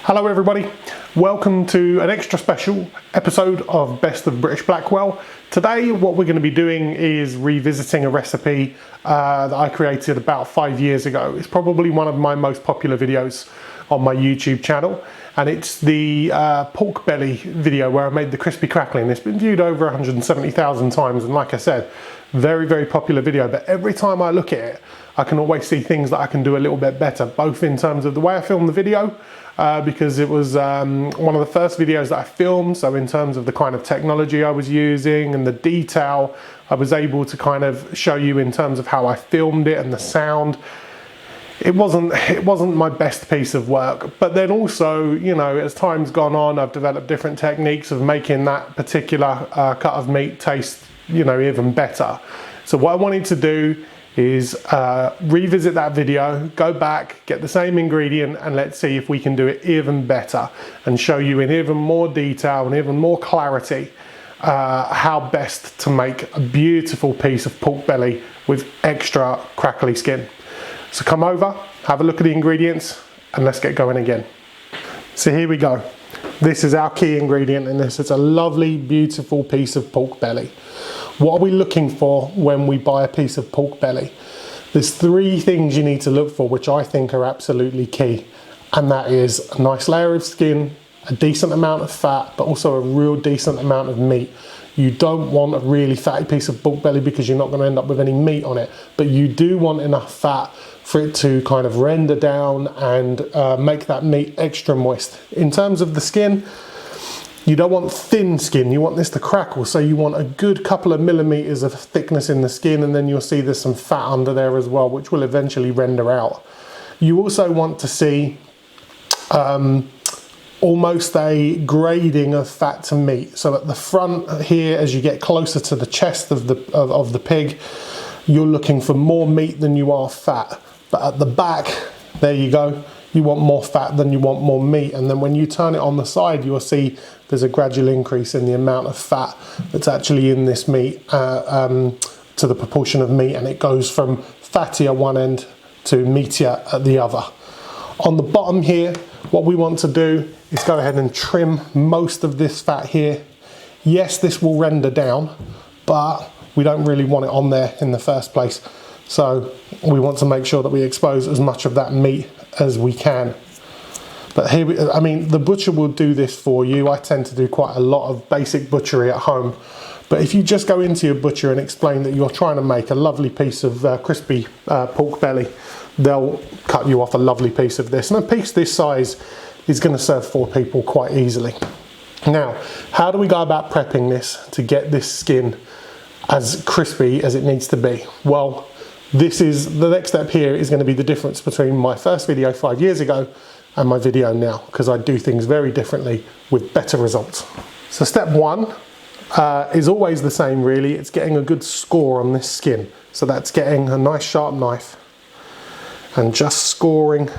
Hello everybody, welcome to an extra special episode of Best of British Blackwell. Today what we're going to be doing is revisiting a recipe that I created about 5 years ago. It's probably one of my most popular videos on my YouTube channel, and it's the pork belly video where I made the crispy crackling. It's been viewed over 170,000 times, and like I said, very popular video, but every time I look at it I can always see things that I can do a little bit better, both in terms of the way I filmed the video, because it was one of the first videos that I filmed, so in terms of the kind of technology I was using and the detail I was able to kind of show you in terms of how I filmed it and the sound. It wasn't my best piece of work, but then also, you know, as time's gone on, I've developed different techniques of making that particular cut of meat taste, you know, even better. So what I wanted to do is revisit that video, go back, get the same ingredient, and let's see if we can do it even better and show you in even more detail and even more clarity how best to make a beautiful piece of pork belly with extra crackly skin. So come over, have a look at the ingredients, and let's get going again. So here we go. This is our key ingredient in this. It's a lovely, beautiful piece of pork belly. What are we looking for when we buy a piece of pork belly? There's three things you need to look for, which I think are absolutely key. And that is a nice layer of skin, a decent amount of fat, but also a real decent amount of meat. You don't want a really fatty piece of pork belly because you're not going to end up with any meat on it, but you do want enough fat for it to kind of render down and make that meat extra moist. In terms of the skin, you don't want thin skin, you want this to crackle, so you want a good couple of millimeters of thickness in the skin, and then you'll see there's some fat under there as well, which will eventually render out. You also want to see almost a grading of fat to meat. So at the front here, as you get closer to the chest of the pig, you're looking for more meat than you are fat. But at the back, there you go, you want more fat than you want more meat. And then when you turn it on the side, you'll see there's a gradual increase in the amount of fat that's actually in this meat to the proportion of meat, and it goes from fatty at one end to meatier at the other. On the bottom here, what we want to do is go ahead and trim most of this fat here. Yes, this will render down, but we don't really want it on there in the first place. So we want to make sure that we expose as much of that meat as we can. But here, I mean, the butcher will do this for you. I tend to do quite a lot of basic butchery at home. But if you just go into your butcher and explain that you're trying to make a lovely piece of crispy pork belly, they'll cut you off a lovely piece of this. And a piece this size is going to serve 4 people quite easily. Now, how do we go about prepping this to get this skin as crispy as it needs to be? Well, this is the next step here is going to be the difference between my first video 5 years ago and my video now, because I do things very differently with better results. So step 1 is always the same really. It's getting a good score on this skin. So that's getting a nice sharp knife and just scoring,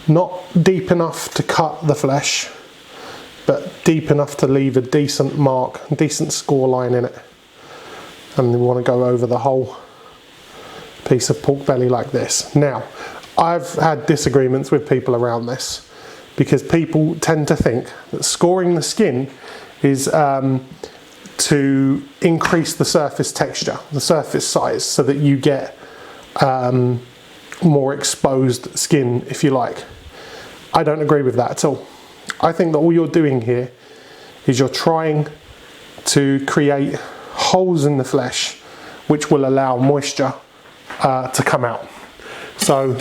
not deep enough to cut the flesh, but deep enough to leave a decent mark, a decent score line in it. And we want to go over the whole piece of pork belly like this. Now, I've had disagreements with people around this because people tend to think that scoring the skin is to increase the surface texture, the surface size, so that you get more exposed skin, if you like. I don't agree with that at all. I think that all you're doing here is you're trying to create holes in the flesh which will allow moisture to come out. So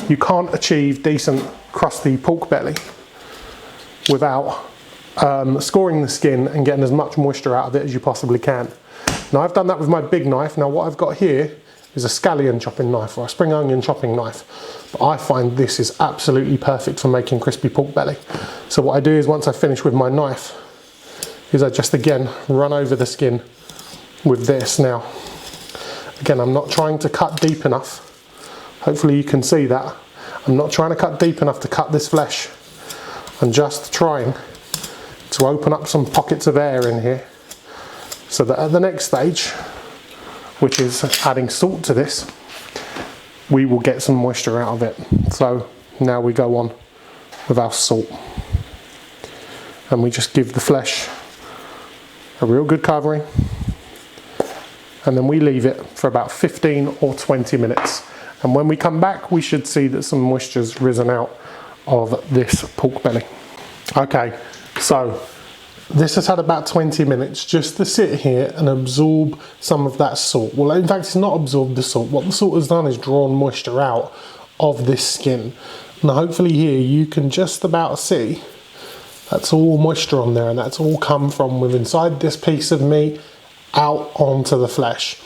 you can't achieve decent crusty pork belly without scoring the skin and getting as much moisture out of it as you possibly can. Now I've done that with my big knife. Now what I've got here is a scallion chopping knife or a spring onion chopping knife. But I find this is absolutely perfect for making crispy pork belly. So what I do is once I finish with my knife is I just again run over the skin with this. Now again, I'm not trying to cut deep enough. Hopefully you can see that. I'm not trying to cut deep enough to cut this flesh. I'm just trying to open up some pockets of air in here so that at the next stage, which is adding salt to this, we will get some moisture out of it. So now we go on with our salt. And we just give the flesh a real good covering. And then we leave it for about 15 or 20 minutes. And when we come back, we should see that some moisture's risen out of this pork belly. Okay, so this has had about 20 minutes just to sit here and absorb some of that salt. Well, in fact, it's not absorbed the salt. What the salt has done is drawn moisture out of this skin. Now, hopefully here you can just about see that's all moisture on there, and that's all come from within inside this piece of meat out onto the flesh.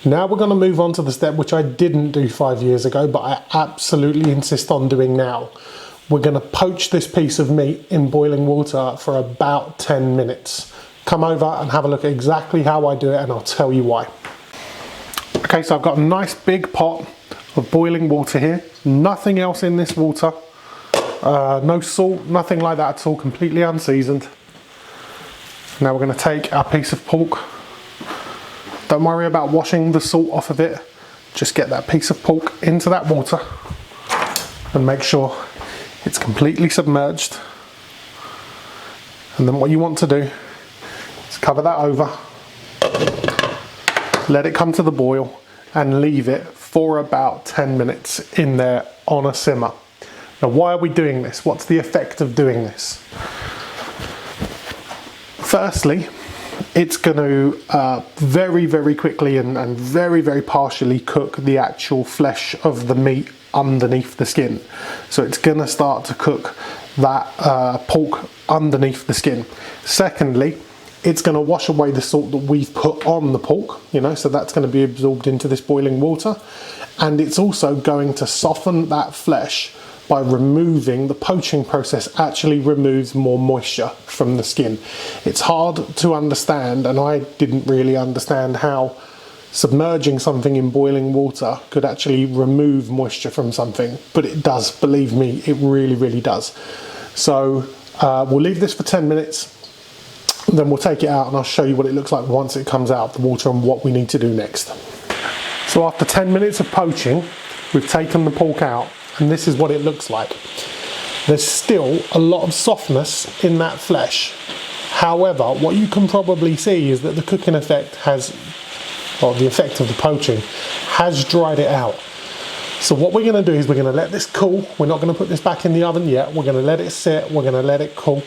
Now we're going to move on to the step which I didn't do 5 years ago, but I absolutely insist on doing now. We're going to poach this piece of meat in boiling water for about 10 minutes. Come over and have a look at exactly how I do it, and I'll tell you why. Okay, so I've got a nice big pot of boiling water here. Nothing else in this water. No salt, nothing like that at all, completely unseasoned. Now we're going to take our piece of pork. Don't worry about washing the salt off of it. Just get that piece of pork into that water and make sure it's completely submerged. And then what you want to do is cover that over, let it come to the boil and leave it for about 10 minutes in there on a simmer. Now, why are we doing this? What's the effect of doing this? Firstly, it's going to very, very quickly and very, very partially cook the actual flesh of the meat underneath the skin. So it's going to start to cook that pork underneath the skin. Secondly, it's going to wash away the salt that we've put on the pork, so that's going to be absorbed into this boiling water. And it's also going to soften that flesh by removing, the poaching process actually removes more moisture from the skin. It's hard to understand, and I didn't really understand how submerging something in boiling water could actually remove moisture from something, but it does, believe me, it really, really does. So we'll leave this for 10 minutes, then we'll take it out and I'll show you what it looks like once it comes out of the water and what we need to do next. So after 10 minutes of poaching, we've taken the pork out, and this is what it looks like. There's still a lot of softness in that flesh. However, what you can probably see is that the cooking effect has, or the effect of the poaching, has dried it out. So what we're going to do is we're going to let this cool. We're not going to put this back in the oven yet. We're going to let it sit. We're going to let it cool.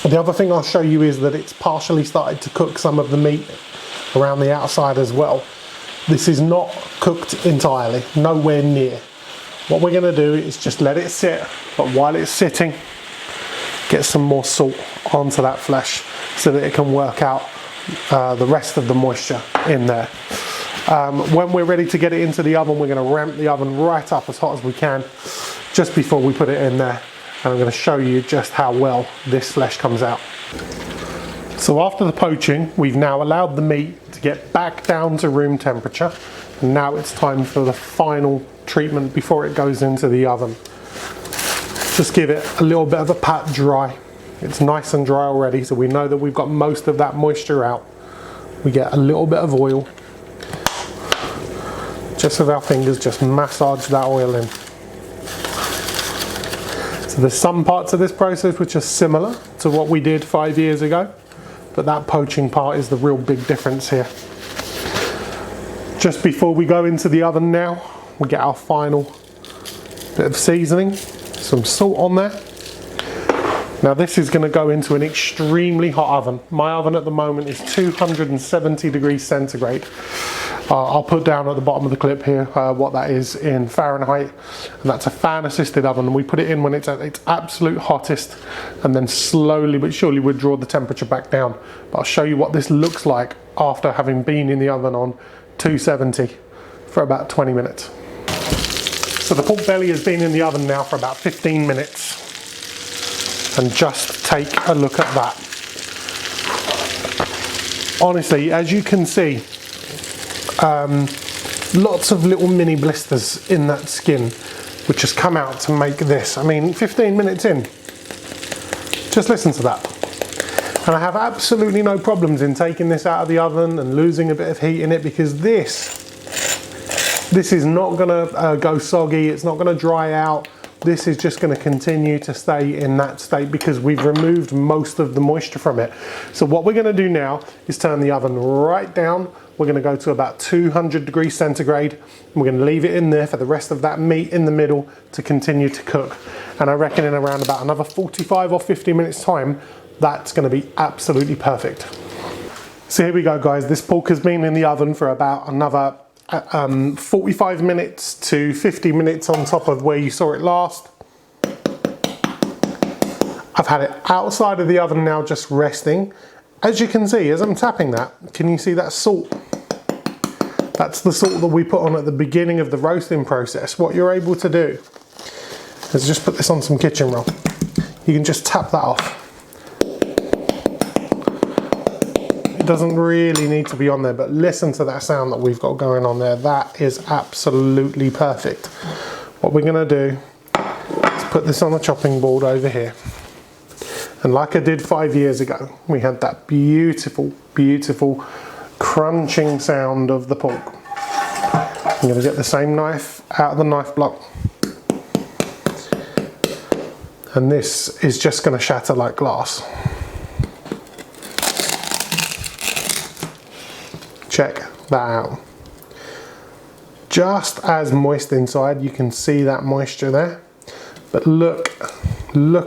The other thing I'll show you is that it's partially started to cook some of the meat around the outside as well. This is not cooked entirely, nowhere near. What we're going to do is just let it sit, but while it's sitting, get some more salt onto that flesh so that it can work out the rest of the moisture in there. When we're ready to get it into the oven, we're going to ramp the oven right up as hot as we can just before we put it in there. And I'm going to show you just how well this flesh comes out. So after the poaching, we've now allowed the meat to get back down to room temperature. And now it's time for the final treatment before it goes into the oven. Just give it a little bit of a pat dry. It's nice and dry already, so we know that we've got most of that moisture out. We get a little bit of oil. Just with our fingers, just massage that oil in. So there's some parts of this process which are similar to what we did 5 years ago, but that poaching part is the real big difference here. Just before we go into the oven now, we get our final bit of seasoning, some salt on there. Now this is going to go into an extremely hot oven. My oven at the moment is 270 degrees centigrade. I'll put down at the bottom of the clip here what that is in Fahrenheit, and that's a fan assisted oven, and we put it in when it's at its absolute hottest and then slowly but surely we draw the temperature back down. But I'll show you what this looks like after having been in the oven on 270 for about 20 minutes. So the pork belly has been in the oven now for about 15 minutes, and just take a look at that. Honestly, as you can see, lots of little mini blisters in that skin which has come out to make this. I mean, 15 minutes in, just listen to that. And I have absolutely no problems in taking this out of the oven and losing a bit of heat in it, because this is not gonna go soggy, it's not gonna dry out. this is just going to continue to stay in that state because we've removed most of the moisture from it. So what we're going to do now is turn the oven right down. We're going to go to about 200 degrees centigrade, and we're going to leave it in there for the rest of that meat in the middle to continue to cook. And I reckon in around about another 45 or 50 minutes time, that's going to be absolutely perfect. So here we go, guys. This pork has been in the oven for about another 45 minutes to 50 minutes on top of where you saw it last. I've had it outside of the oven now, just resting. As you can see, as I'm tapping that, can you see that salt? That's the salt that we put on at the beginning of the roasting process. What you're able to do is just put this on some kitchen roll. You can just tap that off. It doesn't really need to be on there, but listen to that sound that we've got going on there. That is absolutely perfect. What we're gonna do is put this on the chopping board over here. And like I did 5 years ago, we had that beautiful, beautiful crunching sound of the pork. I'm going to get the same knife out of the knife block. And this is just going to shatter like glass. Check that out. Just as moist inside, you can see that moisture there. But look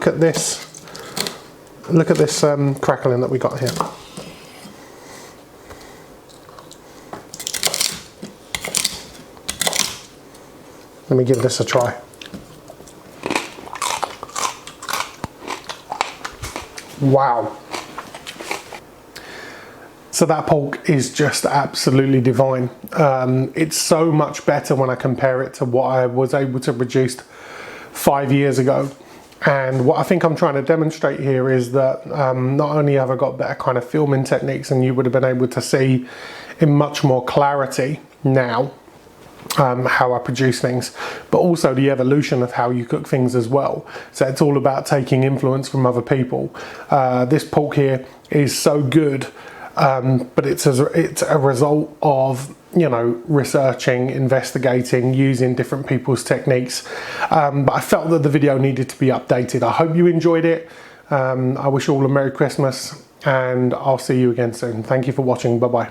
at this. Look at this crackling that we got here. Let me give this a try. Wow. So that pork is just absolutely divine. It's so much better when I compare it to what I was able to produce 5 years ago. And what I think I'm trying to demonstrate here is that not only have I got better kind of filming techniques, and you would have been able to see in much more clarity now how I produce things, but also the evolution of how you cook things as well. So it's all about taking influence from other people. This pork here is so good, but it's a result of, you know, researching, investigating, using different people's techniques. But I felt that the video needed to be updated. I hope you enjoyed it. I wish you all a Merry Christmas, and I'll see you again soon. Thank you for watching. Bye bye.